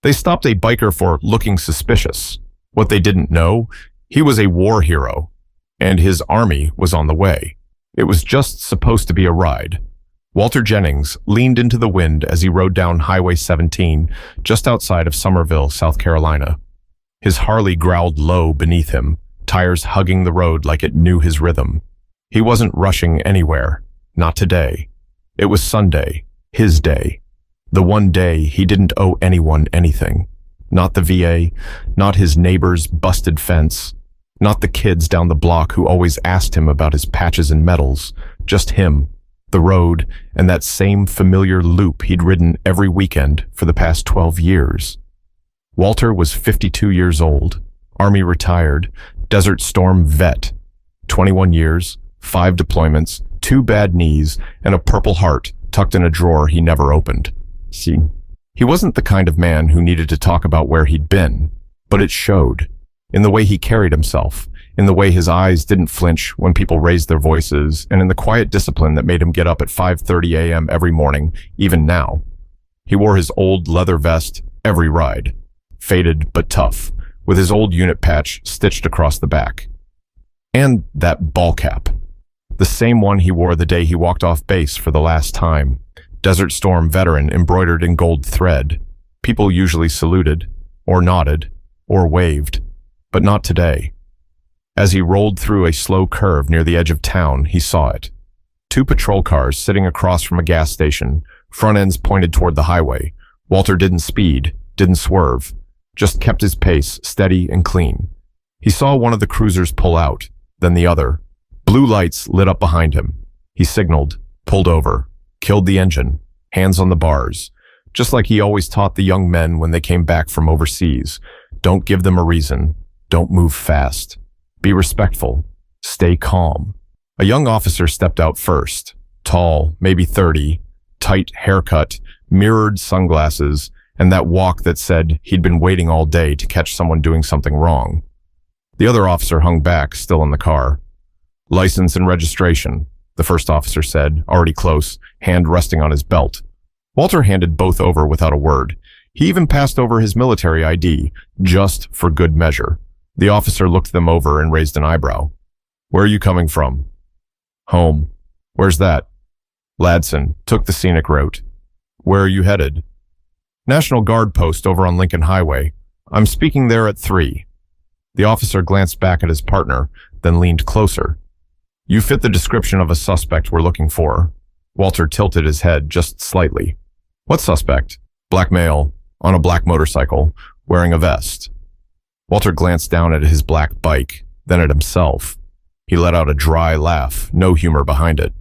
They stopped a biker for looking suspicious. What they didn't know, he was a war hero, and his army was on the way. It was just supposed to be a ride. Walter Jennings leaned into the wind as he rode down Highway 17 just outside of Summerville, South Carolina. His Harley growled low beneath him, tires hugging the road like it knew his rhythm. He wasn't rushing anywhere, not today. It was Sunday, his day. The one day he didn't owe anyone anything. Not the VA, not his neighbor's busted fence, not the kids down the block who always asked him about his patches and medals, just him, the road, and that same familiar loop he'd ridden every weekend for the past 12 years. Walter was 52 years old, Army retired, Desert Storm vet, 21 years, 5 deployments, 2 bad knees, and a Purple Heart tucked in a drawer he never opened. See, he wasn't the kind of man who needed to talk about where he'd been, but it showed. In the way he carried himself, in the way his eyes didn't flinch when people raised their voices, and in the quiet discipline that made him get up at 5:30 a.m. every morning, even now. He wore his old leather vest every ride, faded but tough, with his old unit patch stitched across the back. And that ball cap. The same one he wore the day he walked off base for the last time. Desert Storm veteran embroidered in gold thread. People usually saluted, or nodded, or waved, but not today. As he rolled through a slow curve near the edge of town, he saw it. 2 patrol cars sitting across from a gas station, front ends pointed toward the highway. Walter didn't speed, didn't swerve, just kept his pace steady and clean. He saw one of the cruisers pull out, then the other. Blue lights lit up behind him. He signaled, pulled over, killed the engine, hands on the bars, just like he always taught the young men when they came back from overseas. Don't give them a reason. Don't move fast. Be respectful. Stay calm. A young officer stepped out first, tall, maybe 30, tight haircut, mirrored sunglasses, and that walk that said he'd been waiting all day to catch someone doing something wrong. The other officer hung back, still in the car. License and registration, the first officer said, already close, hand resting on his belt. Walter handed both over without a word. He even passed over his military ID, just for good measure. The officer looked them over and raised an eyebrow. Where are you coming from? Home. Where's that? Ladson, took the scenic route. Where are you headed? National Guard post over on Lincoln Highway. I'm speaking there at 3. The officer glanced back at his partner, then leaned closer. You fit the description of a suspect we're looking for. Walter tilted his head just slightly. What suspect? Black male, on a black motorcycle, wearing a vest. Walter glanced down at his black bike, then at himself. He let out a dry laugh, no humor behind it.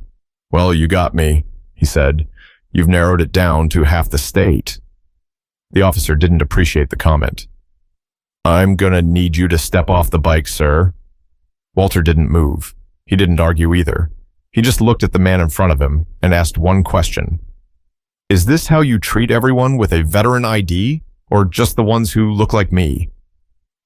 Well, you got me, he said. You've narrowed it down to half the state. The officer didn't appreciate the comment. I'm gonna need you to step off the bike, sir. Walter didn't move. He didn't argue either. He just looked at the man in front of him and asked one question. Is this how you treat everyone with a veteran ID, or just the ones who look like me?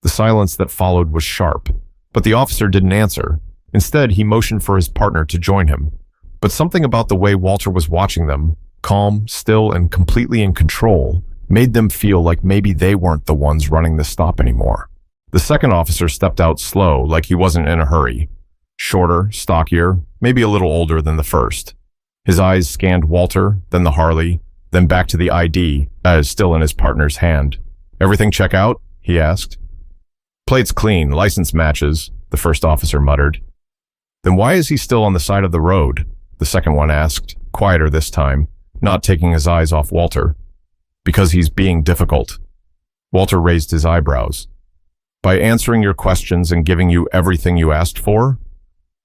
The silence that followed was sharp, but the officer didn't answer. Instead, he motioned for his partner to join him. But something about the way Walter was watching them, calm, still, and completely in control, made them feel like maybe they weren't the ones running the stop anymore. The second officer stepped out slow, like he wasn't in a hurry. Shorter, stockier, maybe a little older than the first. His eyes scanned Walter, then the Harley, then back to the ID, still in his partner's hand. Everything check out? He asked. Plate's clean, license matches, the first officer muttered. Then why is he still on the side of the road? The second one asked, quieter this time, not taking his eyes off Walter. Because he's being difficult. Walter raised his eyebrows. By answering your questions and giving you everything you asked for?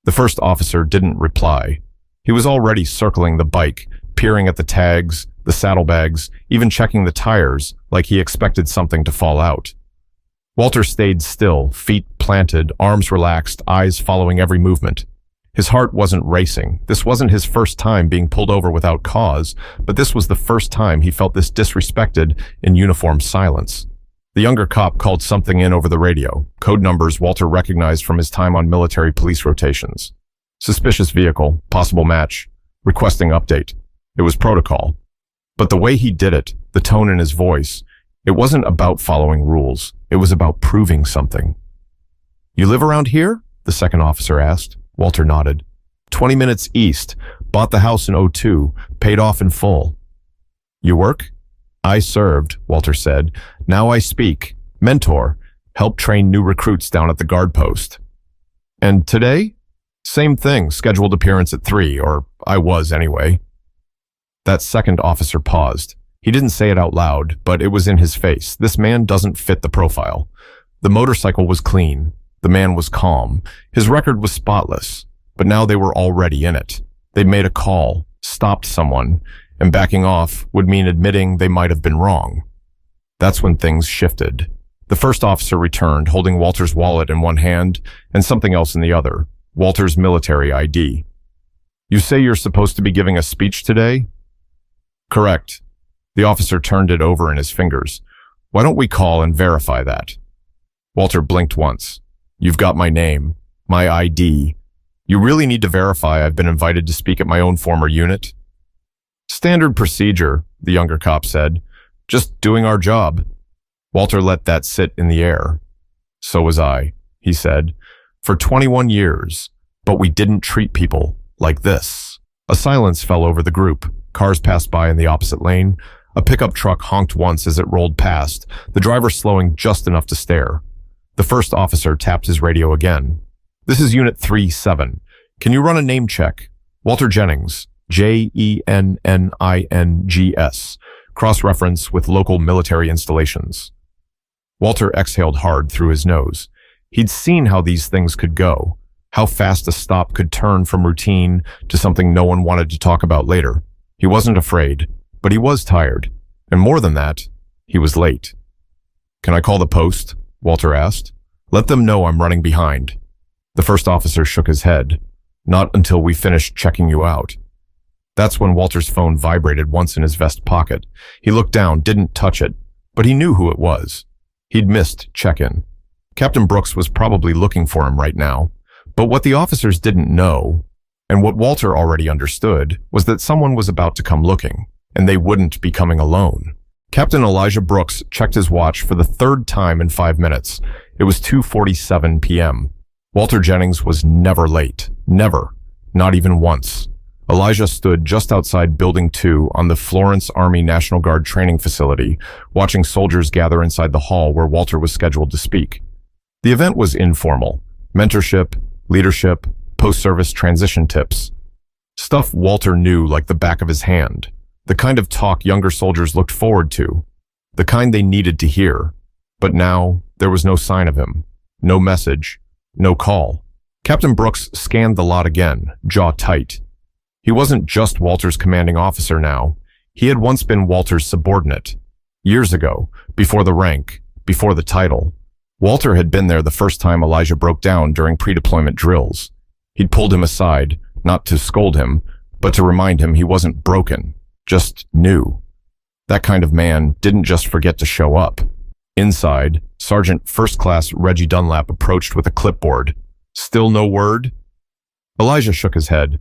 The first officer didn't reply. He was already circling the bike, peering at the tags, the saddlebags, even checking the tires, like he expected something to fall out. Walter stayed still, feet planted, arms relaxed, eyes following every movement. His heart wasn't racing. This wasn't his first time being pulled over without cause, but this was the first time he felt this disrespected in uniform silence. The younger cop called something in over the radio, code numbers Walter recognized from his time on military police rotations. Suspicious vehicle, possible match, requesting update. It was protocol. But the way he did it, the tone in his voice, It wasn't about following rules. It was about proving something. You live around here? The second officer asked. Walter nodded. 20 minutes east. Bought the house in '02. Paid off in full. You work? I served, Walter said. Now I speak. Mentor. Help train new recruits down at the guard post. And today? Same thing. Scheduled appearance at 3, or I was anyway. That second officer paused. He didn't say it out loud, but it was in his face. This man doesn't fit the profile. The motorcycle was clean. The man was calm. His record was spotless. But now they were already in it. They'd made a call, stopped someone, and backing off would mean admitting they might have been wrong. That's when things shifted. The first officer returned, holding Walter's wallet in one hand and something else in the other, Walter's military ID. You say you're supposed to be giving a speech today? Correct. The officer turned it over in his fingers. Why don't we call and verify that? Walter blinked once. You've got my name, my ID. You really need to verify I've been invited to speak at my own former unit? Standard procedure, the younger cop said. Just doing our job. Walter let that sit in the air. So was I, he said, for 21 years, but we didn't treat people like this. A silence fell over the group. Cars passed by in the opposite lane. A pickup truck honked once as it rolled past, the driver slowing just enough to stare. The first officer tapped his radio again. This is Unit 3-7. Can you run a name check? Walter Jennings, Jennings, cross-reference with local military installations. Walter exhaled hard through his nose. He'd seen how these things could go, how fast a stop could turn from routine to something no one wanted to talk about later. He wasn't afraid, but he was tired. And more than that, he was late. Can I call the post? Walter asked. Let them know I'm running behind. The first officer shook his head. Not until we finish checking you out. That's when Walter's phone vibrated once in his vest pocket. He looked down, didn't touch it, but he knew who it was. He'd missed check-in. Captain Brooks was probably looking for him right now. But what the officers didn't know, and what Walter already understood, was that someone was about to come looking, and they wouldn't be coming alone. Captain Elijah Brooks checked his watch for the third time in 5 minutes. It was 2:47 p.m. Walter Jennings was never late. Never. Not even once. Elijah stood just outside Building 2 on the Florence Army National Guard training facility, watching soldiers gather inside the hall where Walter was scheduled to speak. The event was informal. Mentorship, leadership, post-service transition tips. Stuff Walter knew like the back of his hand. The kind of talk younger soldiers looked forward to. The kind they needed to hear. But now, there was no sign of him. No message. No call. Captain Brooks scanned the lot again, jaw tight. He wasn't just Walter's commanding officer now. He had once been Walter's subordinate. Years ago, before the rank, before the title. Walter had been there the first time Elijah broke down during pre-deployment drills. He'd pulled him aside, not to scold him, but to remind him he wasn't broken, just new. That kind of man didn't just forget to show up. Inside, Sergeant First Class Reggie Dunlap approached with a clipboard. Still no word? Elijah shook his head.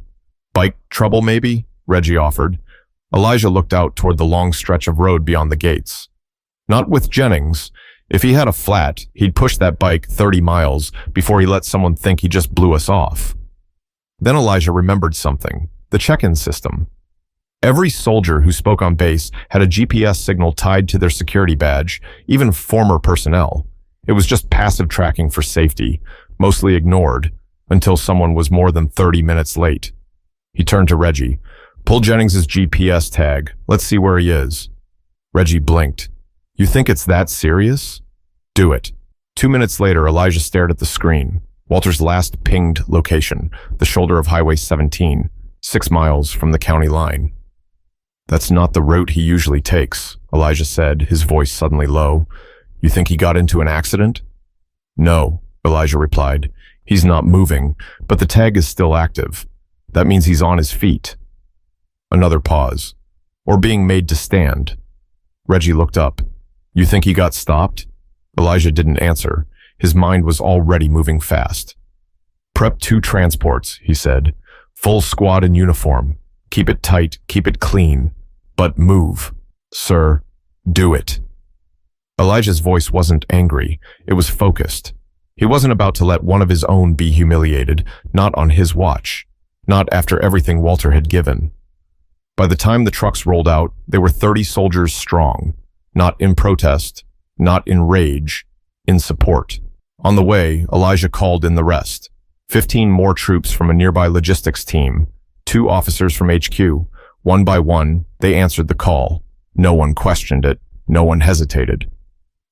Bike trouble, maybe? Reggie offered. Elijah looked out toward the long stretch of road beyond the gates. Not with Jennings. If he had a flat, he'd push that bike 30 miles before he let someone think he just blew us off. Then Elijah remembered something. The check-in system. Every soldier who spoke on base had a GPS signal tied to their security badge, even former personnel. It was just passive tracking for safety, mostly ignored, until someone was more than 30 minutes late. He turned to Reggie. Pull Jennings's GPS tag. Let's see where he is. Reggie blinked. You think it's that serious? Do it. 2 minutes later, Elijah stared at the screen. Walter's last pinged location, the shoulder of Highway 17, 6 miles from the county line. That's not the route he usually takes, Elijah said, his voice suddenly low. You think he got into an accident? No, Elijah replied. He's not moving, but the tag is still active. That means he's on his feet. Another pause. Or being made to stand. Reggie looked up. You think he got stopped? Elijah didn't answer. His mind was already moving fast. Prep 2 transports, he said. Full squad in uniform. Keep it tight, keep it clean. But move. Sir, do it. Elijah's voice wasn't angry, it was focused. He wasn't about to let one of his own be humiliated, not on his watch, not after everything Walter had given. By the time the trucks rolled out, they were 30 soldiers strong, not in protest, not in rage, in support. On the way, Elijah called in the rest. 15 more troops from a nearby logistics team, 2 officers from HQ. One by one, they answered the call. No one questioned it. No one hesitated.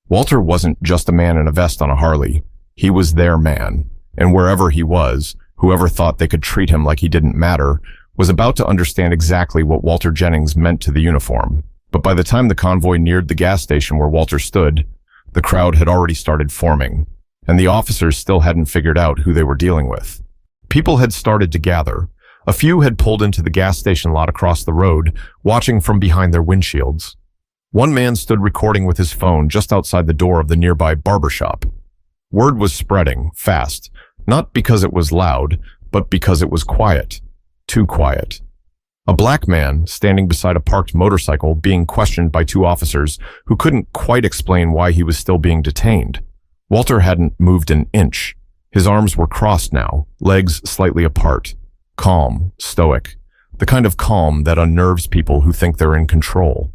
Walter wasn't just a man in a vest on a Harley. He was their man, and wherever he was, whoever thought they could treat him like he didn't matter was about to understand exactly what Walter Jennings meant to the uniform. But by the time the convoy neared the gas station where Walter stood, the crowd had already started forming, and the officers still hadn't figured out who they were dealing with. People had started to gather. A few had pulled into the gas station lot across the road, watching from behind their windshields. One man stood recording with his phone just outside the door of the nearby barber shop. Word was spreading, fast, not because it was loud, but because it was quiet. Too quiet. A black man, standing beside a parked motorcycle, being questioned by 2 officers who couldn't quite explain why he was still being detained. Walter hadn't moved an inch. His arms were crossed now, legs slightly apart. Calm, stoic. The kind of calm that unnerves people who think they're in control.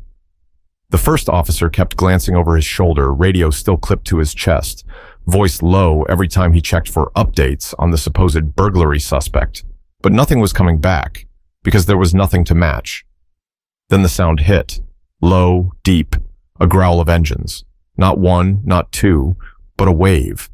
The first officer kept glancing over his shoulder, radio still clipped to his chest, voice low every time he checked for updates on the supposed burglary suspect. But nothing was coming back, because there was nothing to match. Then the sound hit. Low, deep, a growl of engines. Not one, not 2, but a wave.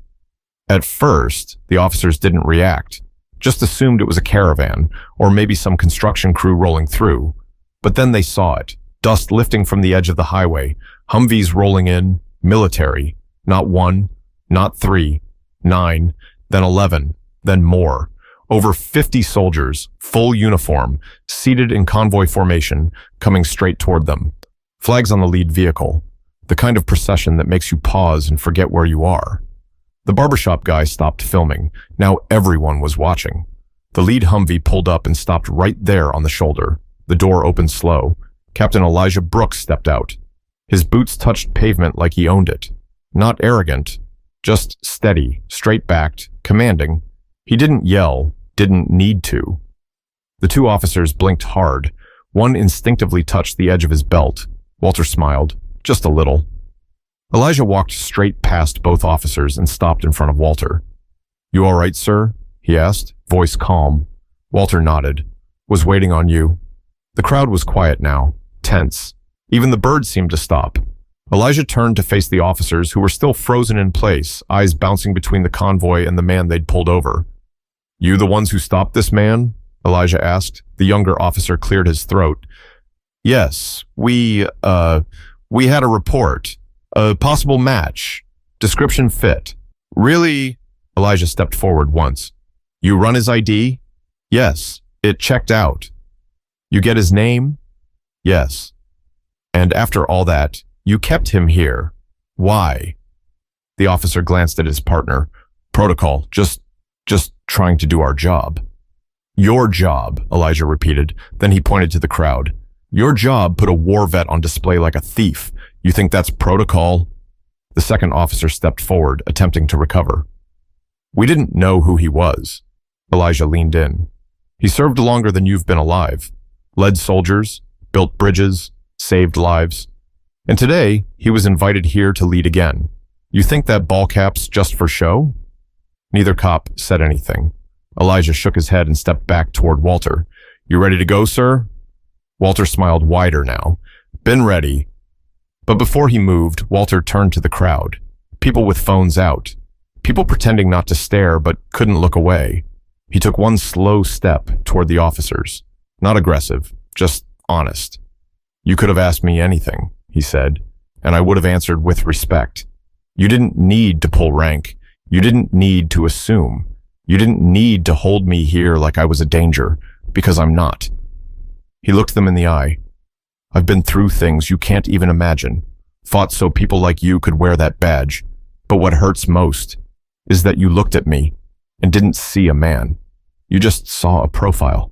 At first, the officers didn't react, just assumed it was a caravan, or maybe some construction crew rolling through. But then they saw it. Dust lifting from the edge of the highway, Humvees rolling in, military. Not 1, not 3, 9, then 11, then more. Over 50 soldiers, full uniform, seated in convoy formation, coming straight toward them. Flags on the lead vehicle, the kind of procession that makes you pause and forget where you are. The barbershop guy stopped filming. Now everyone was watching. The lead Humvee pulled up and stopped right there on the shoulder. The door opened slow. Captain Elijah Brooks stepped out. His boots touched pavement like he owned it. Not arrogant, just steady, straight-backed, commanding. He didn't yell, didn't need to. The 2 officers blinked hard. One instinctively touched the edge of his belt. Walter smiled, just a little. Elijah walked straight past both officers and stopped in front of Walter. "You all right, sir?" he asked, voice calm. Walter nodded. "Was waiting on you." The crowd was quiet now, tense. Even the birds seemed to stop. Elijah turned to face the officers who were still frozen in place, eyes bouncing between the convoy and the man they'd pulled over. "You the ones who stopped this man?" Elijah asked. The younger officer cleared his throat. "Yes, we had a report. A possible match. Description fit." "Really?" Elijah stepped forward once. "You run his ID?" "Yes, it checked out." "You get his name?" "Yes." "And after all that, you kept him here. Why?" The officer glanced at his partner. "Protocol, just trying to do our job." "Your job," Elijah repeated. Then he pointed to the crowd. "Your job put a war vet on display like a thief. You think that's protocol?" The second officer stepped forward, attempting to recover. "We didn't know who he was." Elijah leaned in. "He served longer than you've been alive. Led soldiers, built bridges, saved lives. And today, he was invited here to lead again. You think that ball cap's just for show?" Neither cop said anything. Elijah shook his head and stepped back toward Walter. "You ready to go, sir?" Walter smiled wider now. "Been ready." But before he moved, Walter turned to the crowd. People with phones out. People pretending not to stare but couldn't look away. He took one slow step toward the officers. Not aggressive, just honest. "You could have asked me anything," he said, "and I would have answered with respect. You didn't need to pull rank. You didn't need to assume. You didn't need to hold me here like I was a danger, because I'm not." He looked them in the eye. "I've been through things you can't even imagine. Fought so people like you could wear that badge. But what hurts most is that you looked at me and didn't see a man. You just saw a profile."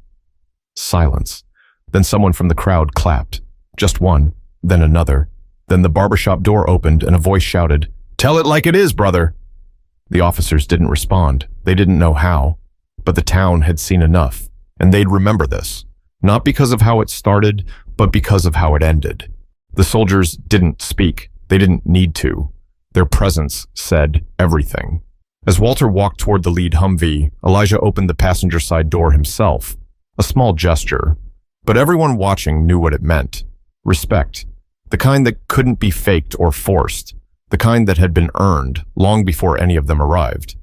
Silence. Then someone from the crowd clapped. Just one, then another. Then the barbershop door opened and a voice shouted, "Tell it like it is, brother." The officers didn't respond. They didn't know how. But the town had seen enough, and they'd remember this. Not because of how it started, but because of how it ended. The soldiers didn't speak. They didn't need to. Their presence said everything. As Walter walked toward the lead Humvee, Elijah opened the passenger side door himself. A small gesture. But everyone watching knew what it meant. Respect. The kind that couldn't be faked or forced. The kind that had been earned long before any of them arrived.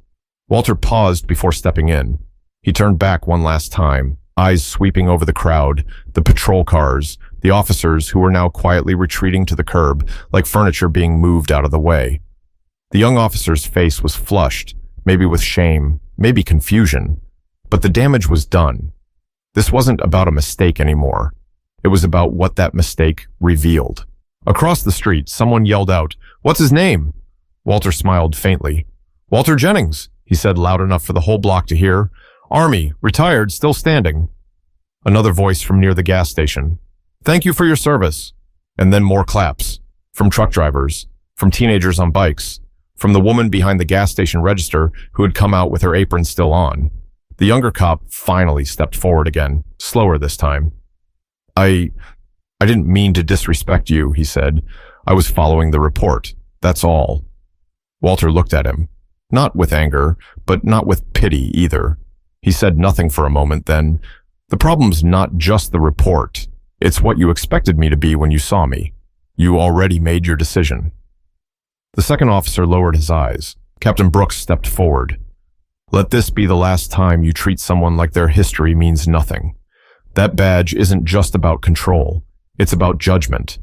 Walter paused before stepping in. He turned back one last time, eyes sweeping over the crowd, the patrol cars, the officers who were now quietly retreating to the curb like furniture being moved out of the way. The young officer's face was flushed, maybe with shame, maybe confusion, but the damage was done. This wasn't about a mistake anymore. It was about what that mistake revealed. Across the street, someone yelled out, "What's his name?" Walter smiled faintly. "Walter Jennings," he said loud enough for the whole block to hear. "Army, retired, still standing." Another voice from near the gas station. "Thank you for your service." And then more claps. From truck drivers, from teenagers on bikes, from the woman behind the gas station register who had come out with her apron still on. The younger cop finally stepped forward again, slower this time. I didn't mean to disrespect you," he said. "I was following the report. That's all." Walter looked at him. Not with anger, but not with pity either. He said nothing for a moment, then, "The problem's not just the report. It's what you expected me to be when you saw me. You already made your decision." The second officer lowered his eyes. Captain Brooks stepped forward. "Let this be the last time you treat someone like their history means nothing. That badge isn't just about control. It's about judgment.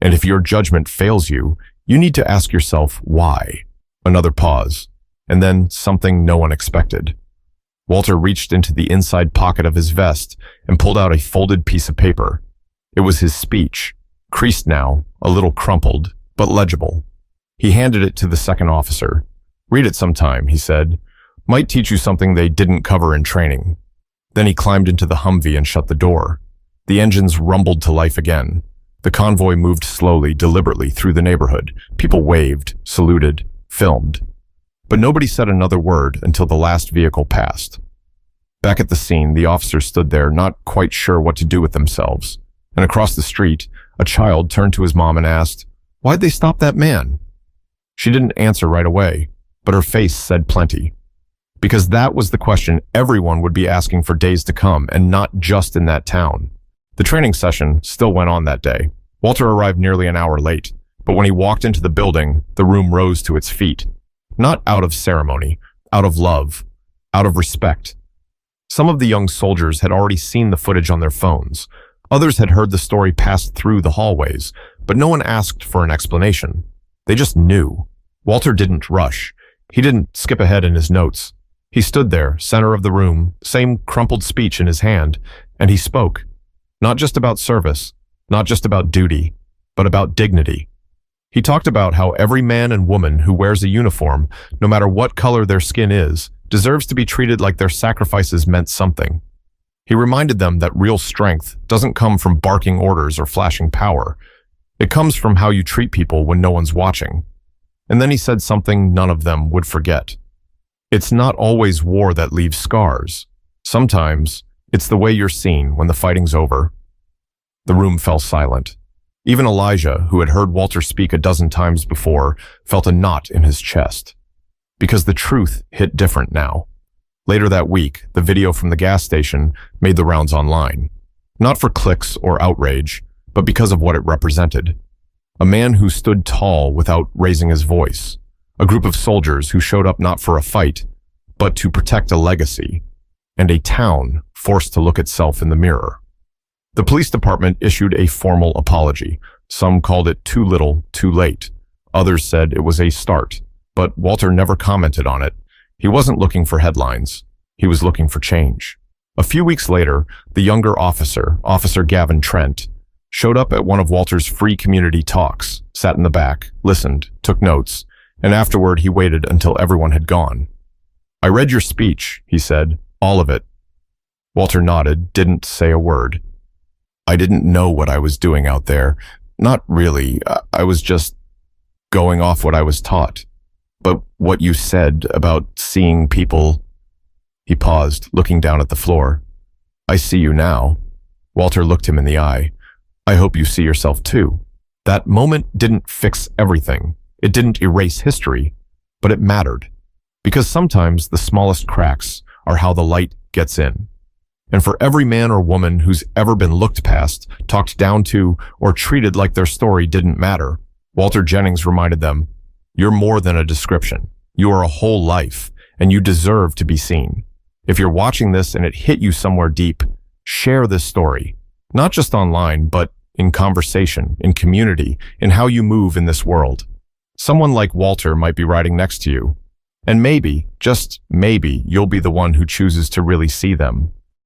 And if your judgment fails you, you need to ask yourself why." Another pause, and then something no one expected. Walter reached into the inside pocket of his vest and pulled out a folded piece of paper. It was his speech, creased now, a little crumpled, but legible. He handed it to the second officer. "Read it sometime," he said. "Might teach you something they didn't cover in training." Then he climbed into the Humvee and shut the door. The engines rumbled to life again. The convoy moved slowly, deliberately through the neighborhood. People waved, saluted, filmed. But nobody said another word until the last vehicle passed. Back at the scene, the officers stood there, not quite sure what to do with themselves. And across the street, a child turned to his mom and asked, "Why'd they stop that man?" She didn't answer right away, but her face said plenty. Because that was the question everyone would be asking for days to come, and not just in that town. The training session still went on that day. Walter arrived nearly an hour late, but when he walked into the building, the room rose to its feet. Not out of ceremony, out of love, out of respect. Some of the young soldiers had already seen the footage on their phones. Others had heard the story passed through the hallways, but no one asked for an explanation. They just knew. Walter didn't rush. He didn't skip ahead in his notes. He stood there, center of the room, same crumpled speech in his hand, and he spoke. Not just about service, not just about duty, but about dignity. He talked about how every man and woman who wears a uniform, no matter what color their skin is, deserves to be treated like their sacrifices meant something. He reminded them that real strength doesn't come from barking orders or flashing power. It comes from how you treat people when no one's watching. And then he said something none of them would forget. It's not always war that leaves scars. Sometimes it's the way you're seen when the fighting's over. The room fell silent. Even Elijah, who had heard Walter speak a dozen times before, felt a knot in his chest. Because the truth hit different now. Later that week, the video from the gas station made the rounds online. Not for clicks or outrage, but because of what it represented. A man who stood tall without raising his voice. A group of soldiers who showed up not for a fight, but to protect a legacy. And a town forced to look itself in the mirror. The police department issued a formal apology. Some called it too little, too late. Others said it was a start, but Walter never commented on it. He wasn't looking for headlines. He was looking for change. A few weeks later, the younger officer, Officer Gavin Trent, showed up at one of Walter's free community talks, sat in the back, listened, took notes, and afterward he waited until everyone had gone. "I read your speech," he said, "all of it." Walter nodded, didn't say a word. "I didn't know what I was doing out there. Not really. I was just going off what I was taught. But what you said about seeing people... He paused, looking down at the floor. I see you now. Walter looked him in the eye. I hope you see yourself too. That moment didn't fix everything. It didn't erase history, but it mattered. Because sometimes the smallest cracks are how the light gets in. And for every man or woman who's ever been looked past, talked down to, or treated like their story didn't matter, Walter Jennings reminded them, you're more than a description. You are a whole life, and you deserve to be seen. If you're watching this and it hit you somewhere deep, share this story. Not just online, but in conversation, in community, in how you move in this world. Someone like Walter might be riding next to you. And maybe, just maybe, you'll be the one who chooses to really see them.